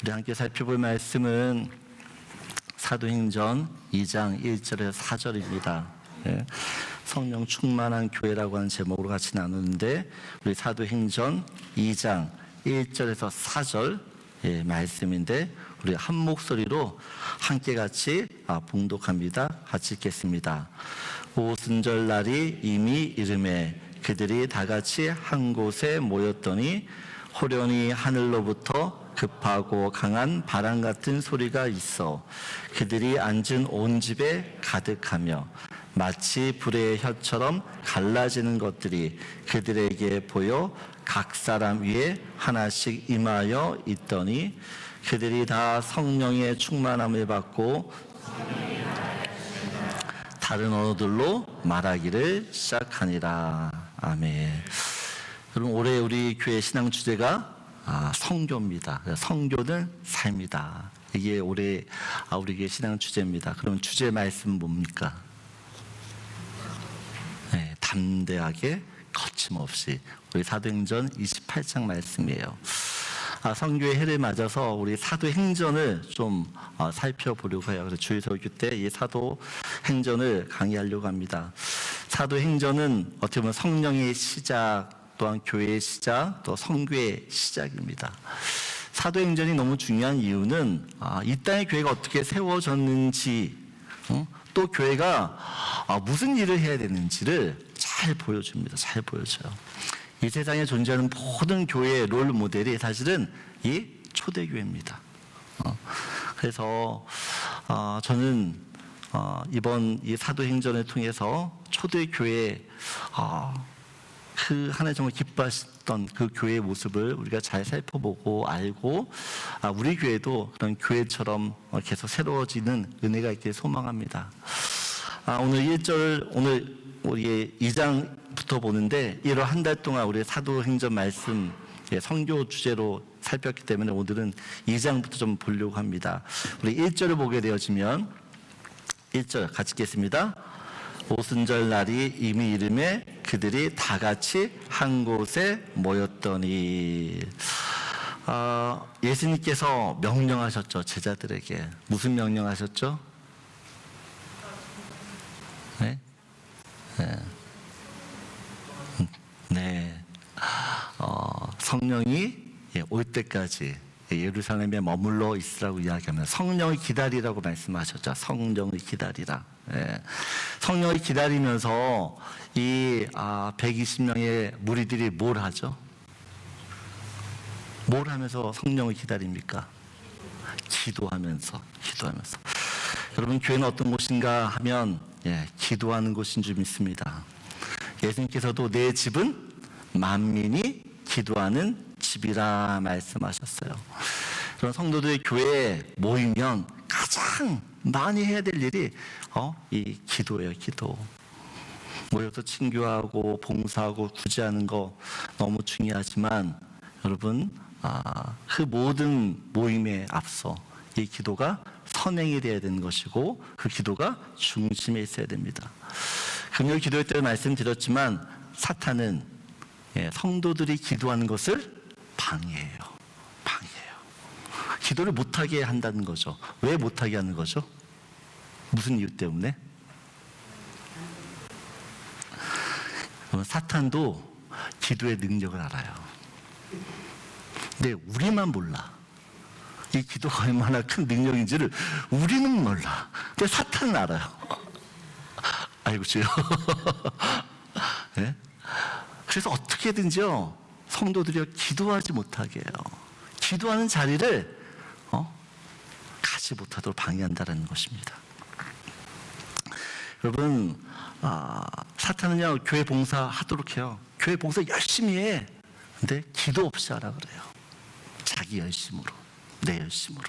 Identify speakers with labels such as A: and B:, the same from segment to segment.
A: 우리 함께 살펴볼 말씀은 사도행전 2장 1절에서 4절입니다. 성령 충만한 교회라고 하는 제목으로 같이 나누는데, 우리 사도행전 2장 1절에서 4절 말씀인데, 우리 한 목소리로 함께 같이 봉독합니다. 같이 읽겠습니다. 오순절날이 이미 이르매 그들이 다 같이 한 곳에 모였더니 호련히 하늘로부터 급하고 강한 바람 같은 소리가 있어 그들이 앉은 온 집에 가득하며 마치 불의 혀처럼 갈라지는 것들이 그들에게 보여 각 사람 위에 하나씩 임하여 있더니 그들이 다 성령의 충만함을 받고 다른 언어들로 말하기를 시작하니라. 아멘. 여러분, 올해 우리 교회 신앙 주제가 성교입니다. 성교는 삶이다. 이게 올해 우리 교회 신앙 주제입니다. 그럼 주제 말씀은 뭡니까? 담대하게 거침없이, 우리 사도행전 28장 말씀이에요. 성교의 해를 맞아서 우리 사도행전을 좀 살펴보려고 해요. 그래서 주일설교 때 이 사도행전을 강의하려고 합니다. 사도행전은 어떻게 보면 성령의 시작, 또한 교회의 시작, 또 성교의 시작입니다. 사도행전이 너무 중요한 이유는 이 땅의 교회가 어떻게 세워졌는지, 또 교회가 무슨 일을 해야 되는지를 잘 보여줍니다. 잘 보여줘요. 이 세상에 존재하는 모든 교회의 롤 모델이 사실은 이 초대교회입니다. 그래서 저는 이번 이 사도행전을 통해서 초대교회 그 하나님 정말 기뻐하셨던 그 교회의 모습을 우리가 잘 살펴보고 알고 우리 교회도 그런 교회처럼 계속 새로워지는 은혜가 있길 소망합니다. 오늘 1절, 오늘 우리 2장부터 보는데 1월 한 달 동안 우리 사도행전 말씀 성교 주제로 살폈기 때문에 오늘은 2장부터 좀 보려고 합니다. 우리 1절을 보게 되어지면 1절 같이 읽겠습니다. 오순절 날이 이미 이르매 그들이 다 같이 한 곳에 모였더니, 예수님께서 명령하셨죠. 제자들에게 무슨 명령하셨죠? 성령이 올 때까지 예루살렘에 머물러 있으라고 이야기하면 성령을 기다리라고 말씀하셨죠. 성령을 기다리라. 성령을 기다리면서 이 120명의 무리들이 뭘 하죠? 뭘 하면서 성령을 기다립니까? 기도하면서. 여러분, 교회는 어떤 곳인가 하면 기도하는 곳인 줄 믿습니다. 예수님께서도 내 집은 만민이 기도하는 집이라 말씀하셨어요. 그런 성도들의 교회에 모이면 가장 많이 해야 될 일이 이 기도예요. 기도. 모여서 친교하고 봉사하고 구제하는 거 너무 중요하지만, 여러분, 그 모든 모임에 앞서 이 기도가 선행이 되어야 되는 것이고, 그 기도가 중심에 있어야 됩니다. 금요일 기도회 때 말씀드렸지만 사탄은 성도들이 기도하는 것을 방해해요. 기도를 못하게 한다는 거죠. 왜 못하게 하는 거죠? 무슨 이유 때문에? 사탄도 기도의 능력을 알아요. 근데 우리만 몰라. 이 기도가 얼마나 큰 능력인지를 우리는 몰라. 근데 사탄은 알아요. 알고 있어요. 네? 그래서 어떻게든지요, 성도들이 기도하지 못하게 해요. 기도하는 자리를 가지 못하도록 방해한다는 것입니다. 여러분, 사탄은요, 교회 봉사하도록 해요. 교회 봉사 열심히 해. 근데 기도 없이 하라 그래요. 자기 열심으로, 내 열심으로.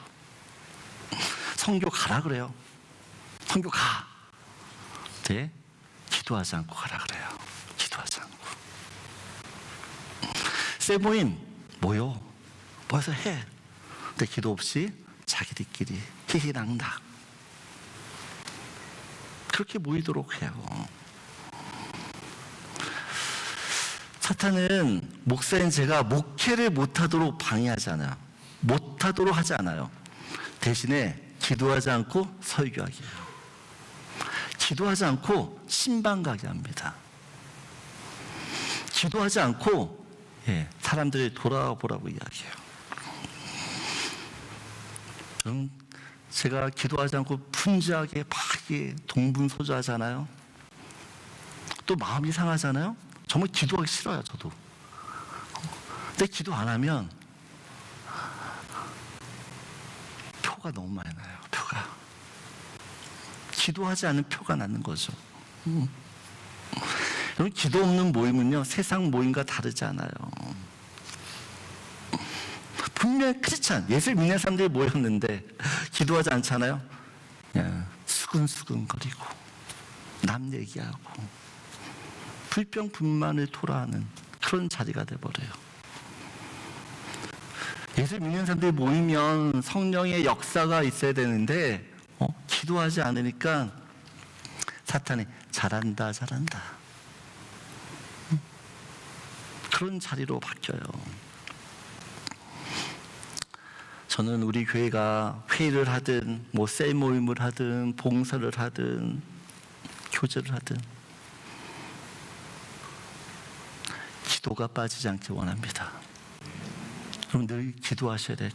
A: 성교 가라 그래요. 성교 가. 근데 기도하지 않고 가라 그래요. 기도하지 않고. 세모임 모여서 해. 근데 기도 없이 자기들끼리 히히낙낙 그렇게 모이도록 해요. 사탄은 목사인 제가 목회를 못하도록 방해하잖아요. 못 못하도록 하지 않아요. 대신에 기도하지 않고 설교하게 해요. 기도하지 않고 신방 가게 합니다. 기도하지 않고 사람들이 돌아보라고 이야기해요. 그럼 제가 기도하지 않고 분주하게 막 동분서주하잖아요. 또 마음이 상하잖아요. 정말 기도하기 싫어요, 저도. 근데 기도 안 하면 표가 너무 많이 나요. 표가. 기도하지 않은 표가 나는 거죠. 여러분, 기도 없는 모임은요, 세상 모임과 다르지 않아요. 분명히 크리스찬, 예수를 믿는 사람들이 모였는데 기도하지 않잖아요. 그냥 수근수근거리고 남 얘기하고 불평불만을 토로하는 그런 자리가 돼버려요. 예수 믿는 사람들이 모이면 성령의 역사가 있어야 되는데 기도하지 않으니까 사탄이 잘한다 그런 자리로 바뀌어요. 저는 우리 교회가 회의를 하든 셀 모임을 하든 봉사를 하든 교제를 하든 기도가 빠지지 않길 원합니다. 그럼 늘 기도하셔야 돼요.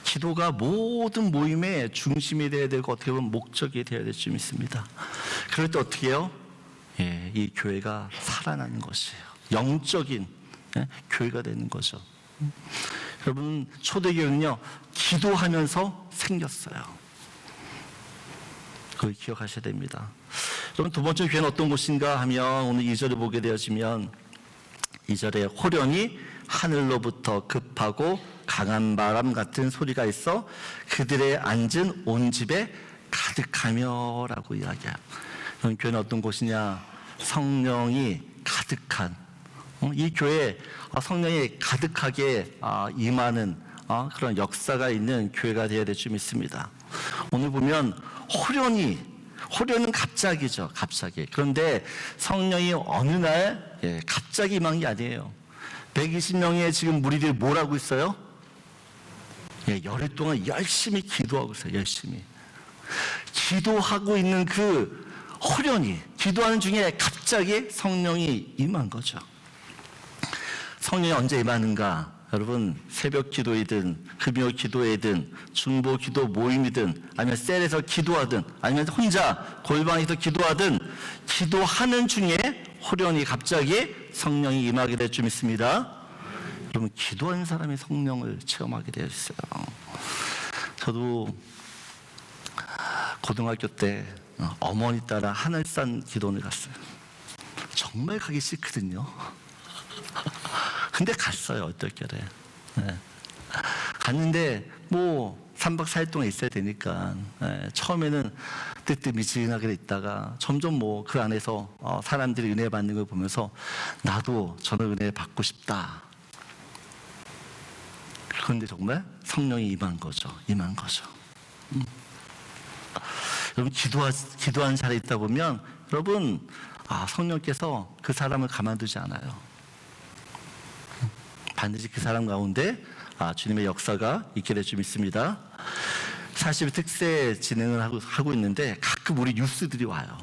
A: 기도가 모든 모임의 중심이 되어야 되고 어떻게 보면 목적이 되어야 될 줄 믿습니다. 그럴 때 어떻게 해요? 이 교회가 살아나는 것이에요. 영적인 교회가 되는 거죠. 여러분, 초대교회는요, 기도하면서 생겼어요. 그걸 기억하셔야 됩니다. 여러분, 두 번째 교회는 어떤 곳인가 하면 오늘 2절을 보게 되어지면 2절에 호련히 하늘로부터 급하고 강한 바람 같은 소리가 있어 그들의 앉은 온 집에 가득하며 라고 이야기해요. 그럼 교회는 어떤 곳이냐? 성령이 가득한, 이 교회에 성령이 가득하게 임하는 그런 역사가 있는 교회가 되어야 될 줄 믿습니다. 오늘 보면 호련은 갑자기죠. 갑자기. 그런데 성령이 어느 날 갑자기 임한 게 아니에요. 120명의 지금 무리들이 뭘 하고 있어요? 열흘 동안 열심히 기도하고 있어요. 열심히 기도하고 있는 그 호련히 기도하는 중에 갑자기 성령이 임한 거죠. 성령이 언제 임하는가? 여러분, 새벽 기도이든 금요 기도회든 중보 기도 모임이든 아니면 셀에서 기도하든 아니면 혼자 골방에서 기도하든 기도하는 중에 호련히 갑자기 성령이 임하게 될 줄 믿습니다. 여러분, 기도하는 사람이 성령을 체험하게 되어 있어요. 저도 고등학교 때 어머니 따라 하늘산 기도원을 갔어요. 정말 가기 싫거든요. 근데 갔어요, 어떨결에. 갔는데 3박 4일 동안 있어야 되니까 처음에는 뜨뜻미지근하게 있다가 점점 그 안에서 사람들이 은혜 받는 걸 보면서 나도 저는 은혜 받고 싶다. 그런데 정말 성령이 임한 거죠. 여러분, 기도하는 자리에 있다 보면 여러분, 성령께서 그 사람을 가만두지 않아요. 반드시 그 사람 가운데 주님의 역사가 있게 될 줄 믿습니다. 40일 특세 진행을 하고 있는데 가끔 우리 뉴스들이 와요.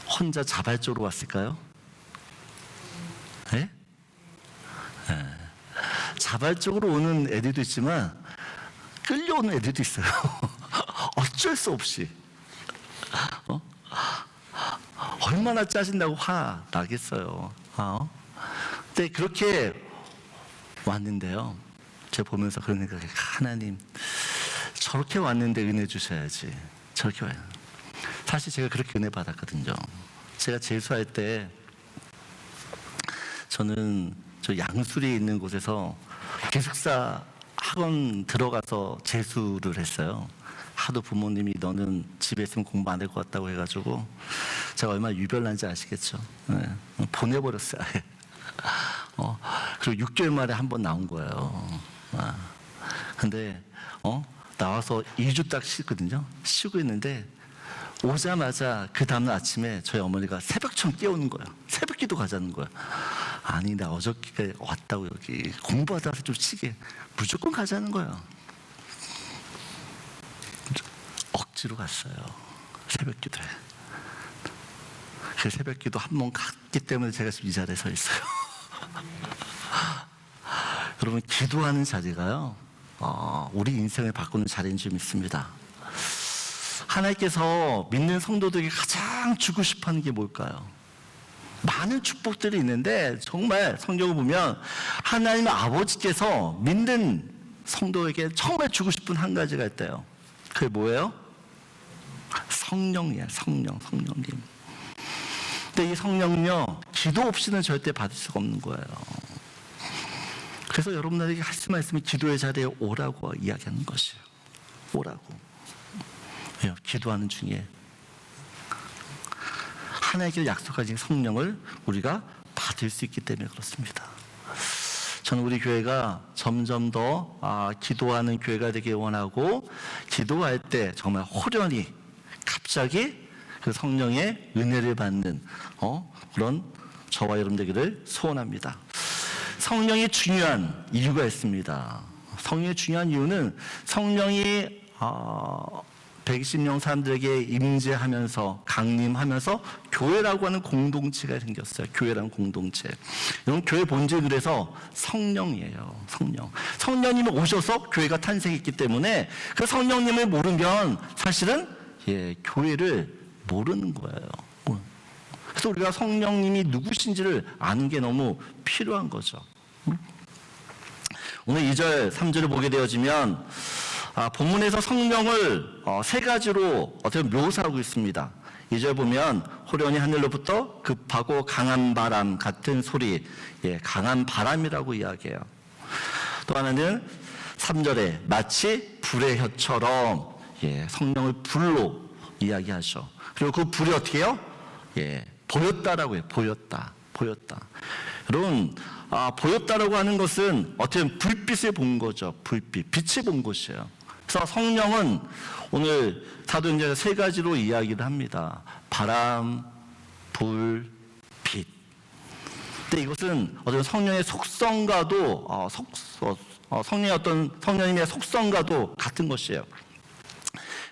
A: 혼자 자발적으로 왔을까요? 네? 자발적으로 오는 애들도 있지만 끌려오는 애들도 있어요. 어쩔 수 없이. 얼마나 짜증나고 화 나겠어요. 근데 그렇게 왔는데요, 제가 보면서 그런 생각이, 하나님, 저렇게 왔는데 은혜 주셔야지. 저렇게 와요. 사실 제가 그렇게 은혜 받았거든요. 제가 재수할 때 저는 저 양수리에 있는 곳에서 기숙사 학원 들어가서 재수를 했어요. 하도 부모님이 너는 집에 있으면 공부 안 할 것 같다고 해가지고 제가 얼마나 유별난지 아시겠죠? 보내버렸어요. 그리고 6개월 만에 한 번 나온 거예요. 근데 나와서 2주 딱 쉬거든요. 쉬고 있는데 오자마자 그 다음날 아침에 저희 어머니가 새벽처럼 깨우는 거예요. 새벽 기도 가자는 거예요. 아니, 나 어저께 왔다고 여기 공부하다 와서 좀 쉬게. 무조건 가자는 거예요. 억지로 갔어요. 새벽 기도에. 그 새벽 기도 한 번 갔기 때문에 제가 지금 이 자리에 서 있어요. 여러분, 기도하는 자리가요, 우리 인생을 바꾸는 자리인 줄 믿습니다. 하나님께서 믿는 성도들에게 가장 주고 싶어 하는 게 뭘까요? 많은 축복들이 있는데 정말 성경을 보면 하나님 아버지께서 믿는 성도에게 정말 주고 싶은 한 가지가 있대요. 그게 뭐예요? 성령이야. 성령님. 근데 이 성령은요, 기도 없이는 절대 받을 수가 없는 거예요. 그래서 여러분들에게 하신 말씀이 기도의 자리에 오라고 이야기하는 것이에요. 오라고. 왜요? 기도하는 중에 하나님께 약속하신 성령을 우리가 받을 수 있기 때문에 그렇습니다. 저는 우리 교회가 점점 더 기도하는 교회가 되길 원하고, 기도할 때 정말 호련히 갑자기 그 성령의 은혜를 받는 그런 저와 여러분 되기를 소원합니다. 성령이 중요한 이유가 있습니다. 성령이 중요한 이유는 성령이 120명 사람들에게 임재하면서 강림하면서 교회라고 하는 공동체가 생겼어요. 교회라는 공동체. 이런 교회 본질은 그래서 성령이에요. 성령님이 오셔서 교회가 탄생했기 때문에 그 성령님을 모르면 사실은 교회를 모르는 거예요. 그래서 우리가 성령님이 누구신지를 아는 게 너무 필요한 거죠. 오늘 2절, 3절을 보게 되어지면 본문에서 성령을 세 가지로 어떻게 묘사하고 있습니다. 2절 보면 호련히 하늘로부터 급하고 강한 바람 같은 소리, 강한 바람이라고 이야기해요. 또 하나는 3절에 마치 불의 혀처럼, 성령을 불로 이야기하죠. 그리고 그 불이 어떻게 해요? 보였다라고 해요. 보였다. 여러분, 보였다라고 하는 것은 어떻게 보면 불빛을 본 거죠. 빛을 본 것이에요. 그래서 성령은 오늘 사도행전에 세 가지로 이야기를 합니다. 바람, 불, 빛. 근데 이것은 어떤 성령의 속성과도 성령님의 속성과도 같은 것이에요.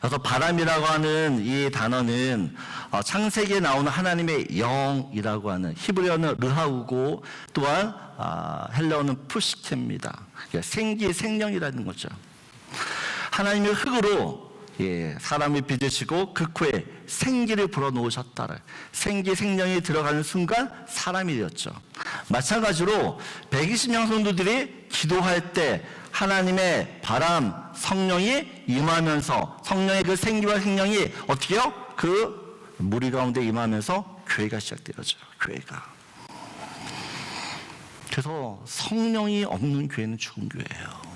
A: 그래서 바람이라고 하는 이 단어는 창세기에 나오는 하나님의 영이라고 하는 히브리어는 르하우고, 또한 헬라어는 푸시케입니다. 생명이라는 거죠. 하나님의 흙으로 사람을 빚으시고 그 코에 생기를 불어넣으셨다. 생명이 들어가는 순간 사람이 되었죠. 마찬가지로 120명 성도들이 기도할 때 하나님의 바람, 성령이 임하면서 성령의 그 생기와 생명이 어떻게 해요? 그 무리 가운데 임하면서 교회가 시작되었죠. 교회가. 그래서 성령이 없는 교회는 죽은 교회예요.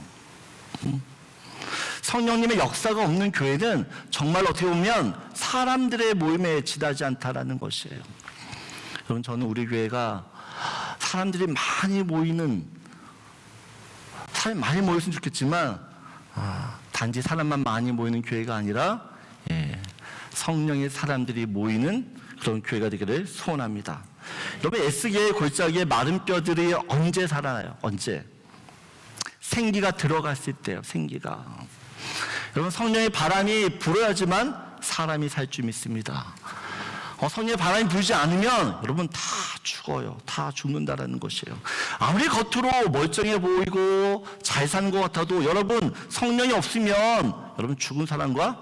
A: 성령님의 역사가 없는 교회는 정말 어떻게 보면 사람들의 모임에 지나지 않다라는 것이에요. 여러분, 저는 우리 교회가 사람들이 많이 모이는, 사람이 많이 모였으면 좋겠지만 단지 사람만 많이 모이는 교회가 아니라 성령의 사람들이 모이는 그런 교회가 되기를 소원합니다. 여러분, 에스겔의 골짜기에 마른 뼈들이 언제 살아나요? 언제? 생기가 들어갔을 때요. 생기가. 여러분, 성령의 바람이 불어야지만 사람이 살 줄 믿습니다. 성령의 바람이 불지 않으면 여러분 다 죽어요. 다 죽는다라는 것이에요. 아무리 겉으로 멀쩡해 보이고 잘 사는 것 같아도 여러분 성령이 없으면 여러분 죽은 사람과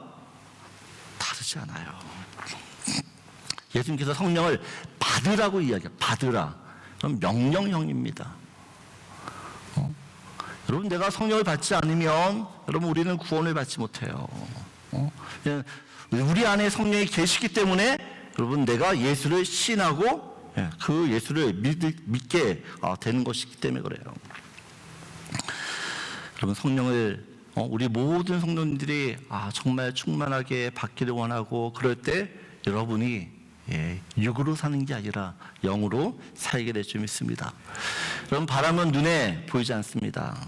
A: 다르지 않아요. 예수님께서 성령을 받으라고 이야기해요. 받으라. 그럼 명령형입니다. 여러분, 내가 성령을 받지 않으면 여러분 우리는 구원을 받지 못해요. 우리 안에 성령이 계시기 때문에 여러분 내가 예수를 신하고 그 예수를 믿게 되는 것이기 때문에 그래요. 여러분, 성령을 우리 모든 성도님들이 정말 충만하게 받기를 원하고, 그럴 때 여러분이 육으로 사는 게 아니라 영으로 살게 될 줄 믿습니다. 여러분, 바람은 눈에 보이지 않습니다.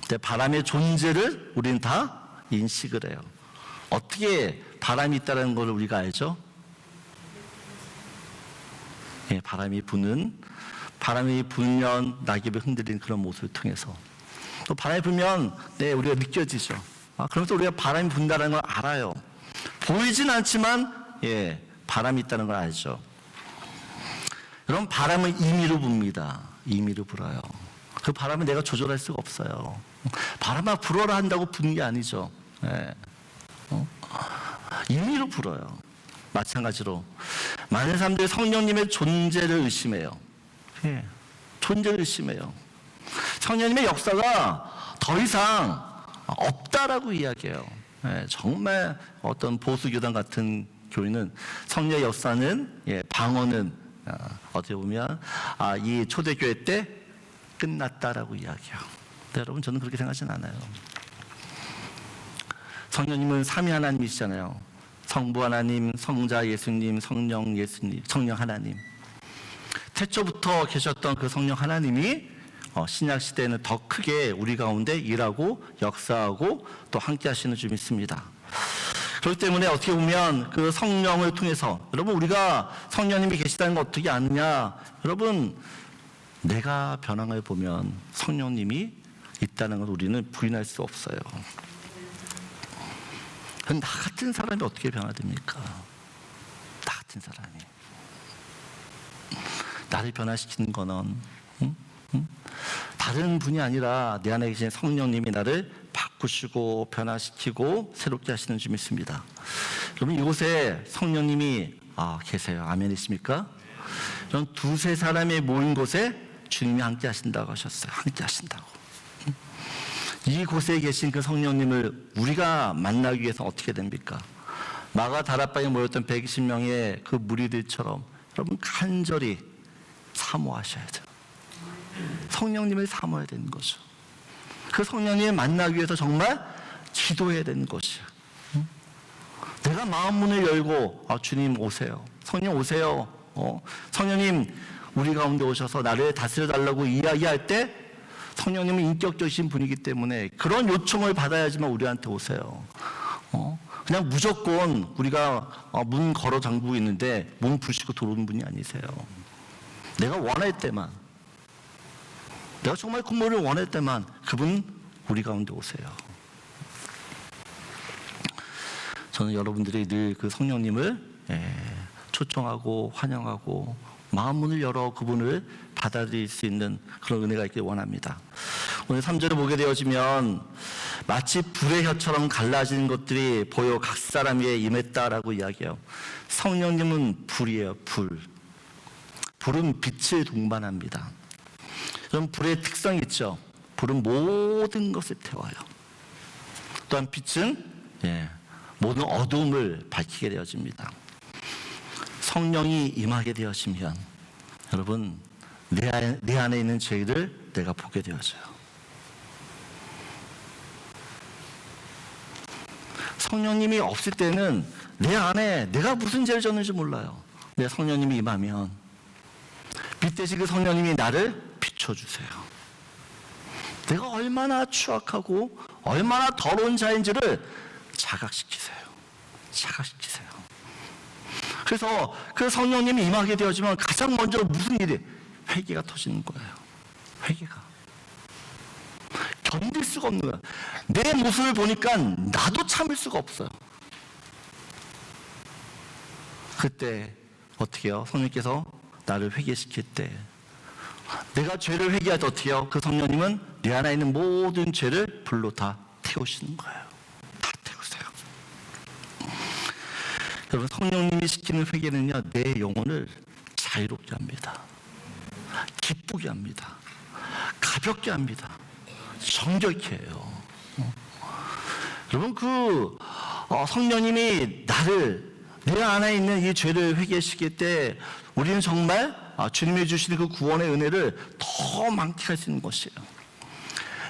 A: 근데 바람의 존재를 우리는 다 인식을 해요. 어떻게 바람이 있다는 걸 우리가 알죠? 바람이 부는 바람이 불면 낙엽이 흔들리는 그런 모습을 통해서 또 바람이 불면 우리가 느껴지죠. 그러면서 우리가 바람이 분다는 걸 알아요. 보이진 않지만 바람이 있다는 걸 알죠. 여러분, 바람은 임의로 붑니다. 임의로 불어요. 그 바람은 내가 조절할 수가 없어요. 바람아 불어라 한다고 부는 게 아니죠. 임의로 불어요. 마찬가지로 많은 사람들이 성령님의 존재를 의심해요. 존재를 의심해요. 성령님의 역사가 더 이상 없다라고 이야기해요. 정말 어떤 보수교단 같은 교회는 성령의 역사는 방언은 어떻게 보면 이 초대교회 때 끝났다라고 이야기해요. 근데 여러분, 저는 그렇게 생각하진 않아요. 성령님은 삼위 하나님이시잖아요. 성부 하나님, 성자 예수님, 성령 예수님, 성령 하나님. 태초부터 계셨던 그 성령 하나님이 신약 시대에는 더 크게 우리 가운데 일하고 역사하고 또 함께 하시는 줄 믿습니다. 그렇기 때문에 어떻게 보면 그 성령을 통해서, 여러분, 우리가 성령님이 계시다는 걸 어떻게 아느냐? 여러분, 내가 변한 걸 보면 성령님이 있다는 걸 우리는 부인할 수 없어요. 나 같은 사람이 어떻게 변화됩니까? 나 같은 사람이. 나를 변화시키는 거는 다른 분이 아니라 내 안에 계신 성령님이 나를 바꾸시고 변화시키고 새롭게 하시는 줄 믿습니다. 여러분, 이곳에 성령님이 계세요. 아멘이십니까? 여러분, 두세 사람이 모인 곳에 주님이 함께 하신다고 하셨어요. 함께 하신다고. 이곳에 계신 그 성령님을 우리가 만나기 위해서 어떻게 됩니까? 마가 다락방에 모였던 120명의 그 무리들처럼 여러분, 간절히 사모하셔야 돼요. 성령님을 사모해야 되는 거죠. 그 성령님을 만나기 위해서 정말 기도해야 되는 것이에요. 내가 마음 문을 열고 주님 오세요. 성령 오세요. 성령님 우리 가운데 오셔서 나를 다스려 달라고 이야기할 때 성령님은 인격적이신 분이기 때문에 그런 요청을 받아야지만 우리한테 오세요. 그냥 무조건 우리가 문 걸어 잠그고 있는데 문 부시고 들어오는 분이 아니세요. 내가 원할 때만, 내가 정말 근무를 원할 때만 그분 우리 가운데 오세요. 저는 여러분들이 늘 그 성령님을 초청하고 환영하고 마음 문을 열어 그분을 받아들일 수 있는 그런 은혜가 있길 원합니다. 오늘 3절을 보게 되어지면 마치 불의 혀처럼 갈라지는 것들이 보여 각 사람 위에 임했다라고 이야기해요. 성령님은 불이에요. 불은 빛을 동반합니다. 그럼 불의 특성이 있죠. 불은 모든 것을 태워요. 또한 빛은 모든 어두움을 밝히게 되어집니다. 성령이 임하게 되어지면 여러분, 내 안에 있는 죄를 내가 보게 되어져요. 성령님이 없을 때는 내 안에 내가 무슨 죄를 졌는지 몰라요. 내 성령님이 임하면 빛 대신 그 성령님이 나를 비춰주세요. 내가 얼마나 추악하고 얼마나 더러운 자인지를 자각시키세요. 그래서 그 성령님이 임하게 되어지면 가장 먼저 무슨 일이? 회개가 터지는 거예요. 회개가. 견딜 수가 없는 거야. 내 모습을 보니까 나도 참을 수가 없어요. 그때 어떻게 해요? 성령님께서 나를 회개시킬 때 내가 죄를 회개할 때 어떻게 해요? 그 성령님은 내 안에 있는 모든 죄를 불로 다 태우시는 거예요. 다 태우세요. 여러분, 성령님이 시키는 회개는요, 내 영혼을 자유롭게 합니다. 기쁘게 합니다. 가볍게 합니다. 정결케 해요. 여러분, 그 성령님이 내 안에 있는 이 죄를 회개시킬 때 우리는 정말 주님이 주시는 그 구원의 은혜를 더 만끽할 수 있는 것이에요.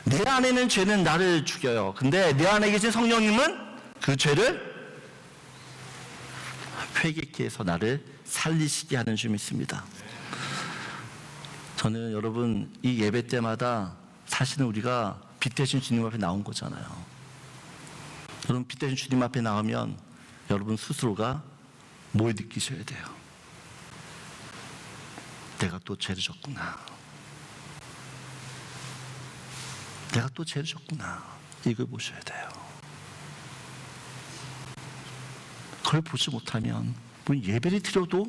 A: 내 안에 있는 죄는 나를 죽여요. 근데 내 안에 계신 성령님은 그 죄를 회개케 해서 나를 살리시게 하는 줄 믿습니다. 저는 여러분, 이 예배 때마다 사실은 우리가 빛 대신 주님 앞에 나온 거잖아요. 여러분, 빛 대신 주님 앞에 나오면 여러분 스스로가 뭘 느끼셔야 돼요? 내가 또 죄를 졌구나. 내가 또 죄를 졌구나. 이걸 보셔야 돼요. 그걸 보지 못하면 예배를 드려도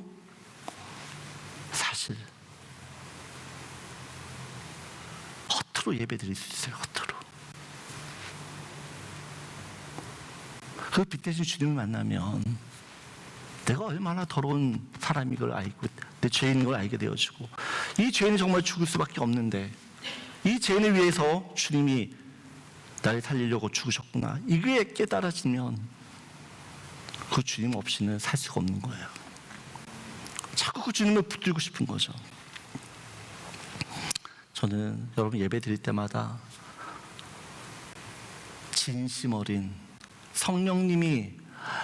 A: 사실 겉으로 예배 드릴 수 있어요. 겉으로. 그 빛대신 주님을 만나면 내가 얼마나 더러운 사람인 걸 알고 내 죄인인 걸 알게 되어지고, 이 죄인이 정말 죽을 수밖에 없는데 이 죄인을 위해서 주님이 나를 살리려고 죽으셨구나, 이게 깨달아지면 그 주님 없이는 살 수가 없는 거예요. 자꾸 그 주님을 붙들고 싶은 거죠. 저는 여러분 예배 드릴 때마다 진심 어린 성령님이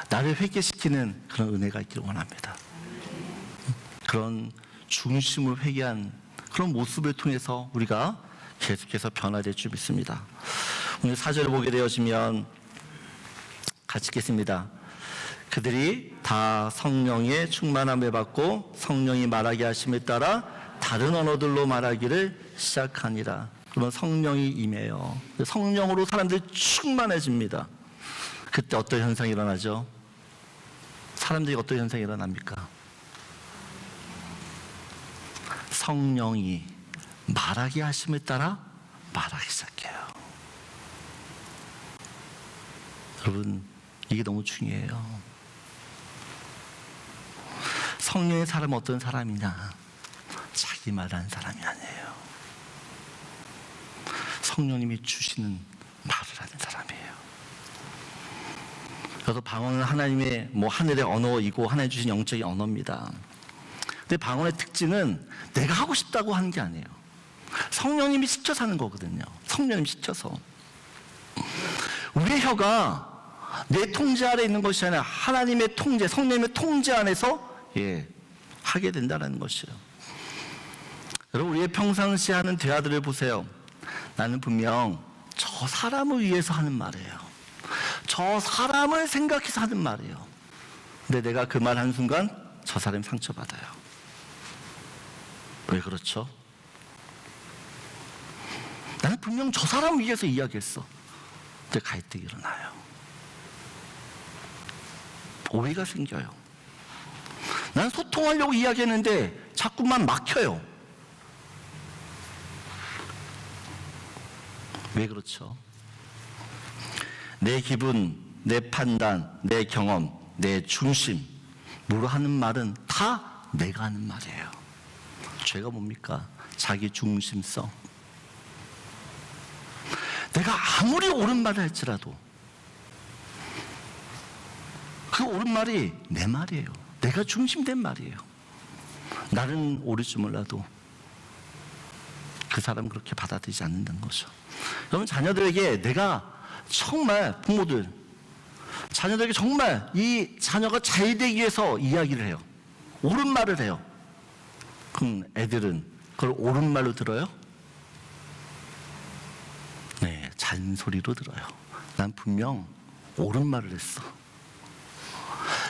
A: 나를 회개시키는 그런 은혜가 있기를 원합니다. 그런 중심으로 회개한 그런 모습을 통해서 우리가 계속해서 변화될 줄 믿습니다. 오늘 4절을 보게 되어지면 같이 읽겠습니다. 그들이 다 성령의 충만함을 받고 성령이 말하게 하심에 따라 다른 언어들로 말하기를 시작하니라. 그러면 성령이 임해요. 성령으로 사람들이 충만해집니다. 그때 어떤 현상이 일어나죠? 사람들이 어떤 현상이 일어납니까? 성령이 말하게 하심에 따라 말하기 시작해요. 여러분, 이게 너무 중요해요. 성령의 사람은 어떤 사람이냐? 자기 말하는 사람이 아니에요. 성령님이 주시는 말을 하는 사람이에요. 그래서 방언은 하나님의 하늘의 언어이고 하나님 주신 영적인 언어입니다. 근데 방언의 특징은 내가 하고 싶다고 하는 게 아니에요. 성령님이 시켜서 하는 거거든요. 성령님이 시켜서. 우리의 혀가 내 통제 아래 있는 것이 아니라 하나님의 통제, 성령님의 통제 안에서 하게 된다는 것이에요. 여러분, 우리의 평상시에 하는 대화들을 보세요. 나는 분명 저 사람을 위해서 하는 말이에요. 저 사람을 생각해서 하는 말이에요. 근데 내가 그 말 한순간 저 사람이 상처받아요. 왜 그렇죠? 나는 분명 저 사람을 위해서 이야기했어. 근데 갈등이 일어나요. 오해가 생겨요. 나는 소통하려고 이야기했는데 자꾸만 막혀요. 왜 그렇죠? 내 기분, 내 판단, 내 경험, 내 중심으로 하는 말은 다 내가 하는 말이에요. 죄가 뭡니까? 자기 중심성. 내가 아무리 옳은 말을 할지라도 그 옳은 말이 내 말이에요. 내가 중심된 말이에요. 나는 옳을지 몰라도 그 사람은 그렇게 받아들이지 않는다는 거죠. 여러분, 자녀들에게 내가 정말, 부모들 자녀들에게 정말 이 자녀가 잘 되기 위해서 이야기를 해요. 옳은 말을 해요. 그럼 애들은 그걸 옳은 말로 들어요? 네, 잔소리로 들어요. 난 분명 옳은 말을 했어.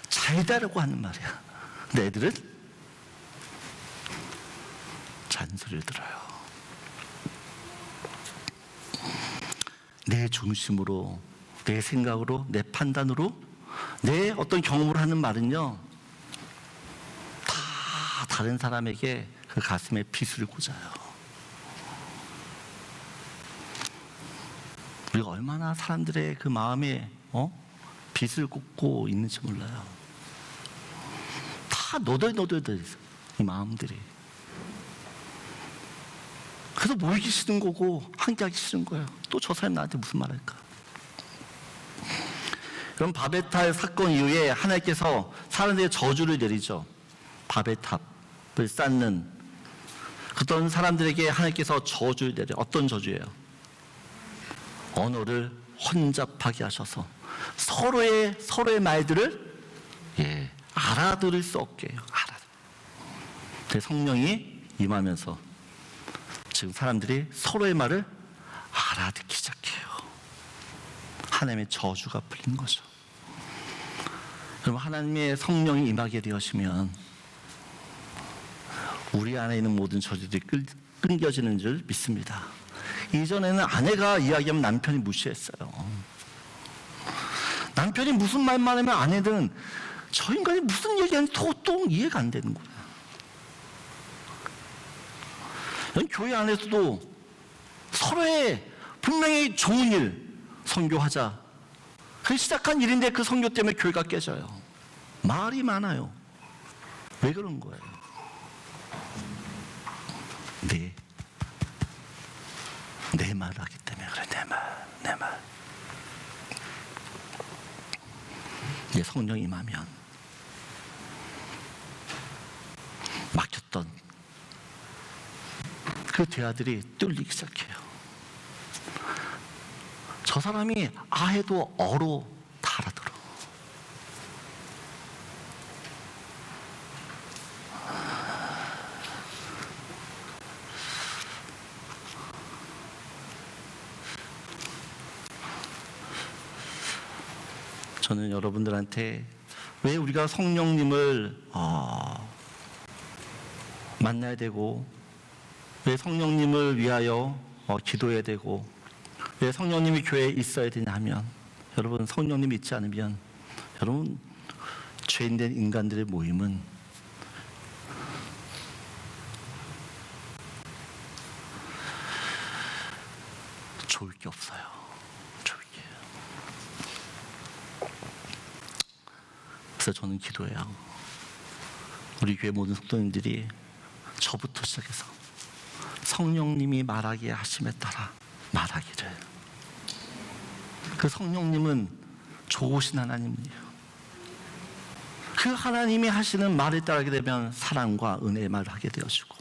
A: 잘 되라고 하는 말이야. 근데 애들은 잔소리를 들어요. 내 중심으로, 내 생각으로, 내 판단으로, 내 어떤 경험으로 하는 말은요, 다 다른 사람에게 그 가슴에 비수를 꽂아요. 우리가 얼마나 사람들의 그 마음에 빗을 꽂고 있는지 몰라요. 다 너덜너덜 있어, 이 마음들이. 그래서 모이기 싫은 거고 함께하기 싫은 거예요. 또 저 사람이 나한테 무슨 말 할까? 그럼 바벨탑 사건 이후에 하나님께서 사람들의 저주를 내리죠. 바벨탑을 쌓는 그런 사람들에게 하나님께서 저주를 내려. 어떤 저주예요? 언어를 혼잡하게 하셔서 서로의 말들을 알아들을 수 없게 해요. 성령이 임하면서 지금 사람들이 서로의 말을 알아듣기 시작해요. 하나님의 저주가 풀린 거죠. 그럼 하나님의 성령이 임하게 되시면 우리 안에 있는 모든 저주들이 끊겨지는 줄 믿습니다. 이전에는 아내가 이야기하면 남편이 무시했어요. 남편이 무슨 말만 하면 아내들은 저 인간이 무슨 얘기하는지 도통 이해가 안 되는 거예요. 교회 안에서도 서로의 분명히 좋은 일 선교하자. 그 시작한 일인데 그 선교 때문에 교회가 깨져요. 말이 많아요. 왜 그런 거예요? 내 말을 하기 때문에 그래. 내 말. 이제 성령 임하면 막혔던 그 대화들이 뚫리기 시작해요. 저 사람이 아해도 어로 다 알아들어. 저는 여러분들한테 왜 우리가 성령님을 만나야 되고, 왜 성령님을 위하여 기도해야 되고, 왜 성령님이 교회에 있어야 되냐 하면, 여러분, 성령님이 있지 않으면 여러분, 죄인된 인간들의 모임은 좋을 게 없어요. 그래서 저는 기도해요. 우리 교회 모든 성도님들이 저부터 시작해서 성령님이 말하게 하심에 따라 말하기를. 그 성령님은 좋으신 하나님이에요. 그 하나님이 하시는 말에 따르게 되면 사랑과 은혜의 말을 하게 되어지고,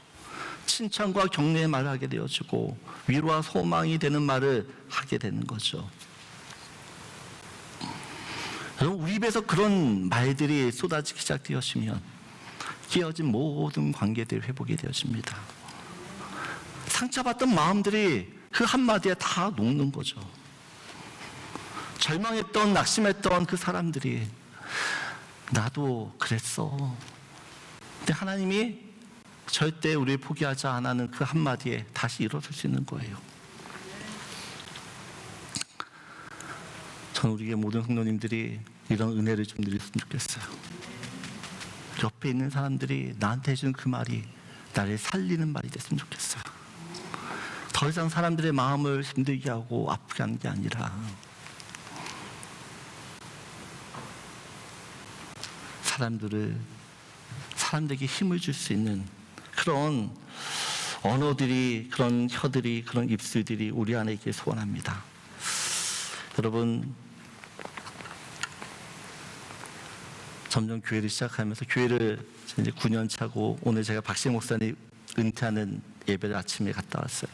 A: 칭찬과 격려의 말을 하게 되어지고, 위로와 소망이 되는 말을 하게 되는 거죠. 우리 입에서 그런 말들이 쏟아지기 시작되었으면 깨어진 모든 관계들이 회복이 되어집니다. 상처받던 마음들이 그 한마디에 다 녹는 거죠. 절망했던, 낙심했던 그 사람들이 나도 그랬어. 근데 하나님이 절대 우리를 포기하지 않는 그 한마디에 다시 일어설 수 있는 거예요. 저는 우리의 모든 성도님들이 이런 은혜를 좀 누렸으면 좋겠어요. 옆에 있는 사람들이 나한테 해주는 그 말이 나를 살리는 말이 됐으면 좋겠어요. 더 이상 사람들의 마음을 힘들게 하고 아프게 하는 게 아니라 사람들에게 힘을 줄 수 있는 그런 언어들이, 그런 혀들이, 그런 입술들이 우리 안에 있길 소원합니다. 여러분, 점점 교회를 시작하면서, 교회를 이제 9년 차고, 오늘 제가 박시영 목사님 은퇴하는 예배를 아침에 갔다 왔어요.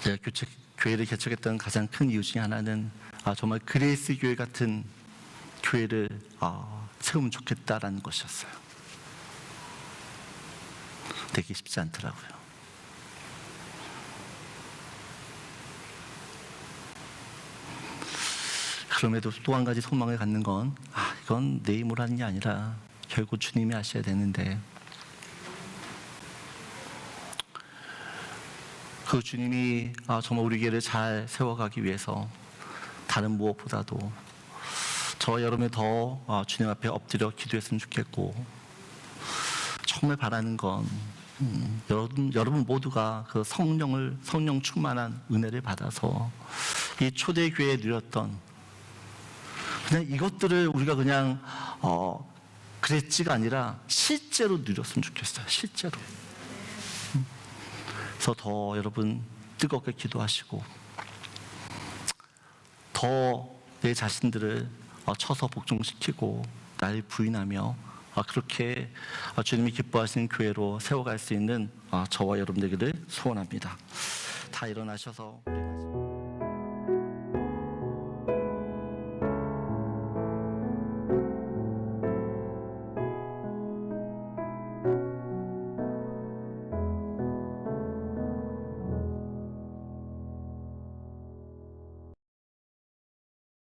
A: 제가 교회를 개척했던 가장 큰 이유 중에 하나는 정말 그레이스 교회 같은 교회를 세우면 좋겠다라는 것이었어요. 되기 쉽지 않더라고요. 그럼에도 또 한 가지 소망을 갖는 건 이건 내 힘으로 하는 게 아니라 결국 주님이 하셔야 되는데, 그 주님이 정말 우리 교회를 잘 세워가기 위해서 다른 무엇보다도 저와 여러분이 더 주님 앞에 엎드려 기도했으면 좋겠고, 정말 바라는 건 여러분 모두가 그 성령 충만한 은혜를 받아서 이 초대교회에 누렸던 그냥 이것들을 우리가 그냥 그랬지가 아니라 실제로 누렸으면 좋겠어요. 실제로. 그래서 더 여러분 뜨겁게 기도하시고, 더 내 자신들을 쳐서 복종시키고 날 부인하며 그렇게 주님이 기뻐하시는 교회로 세워갈 수 있는 저와 여러분들에게 소원합니다. 다 일어나셔서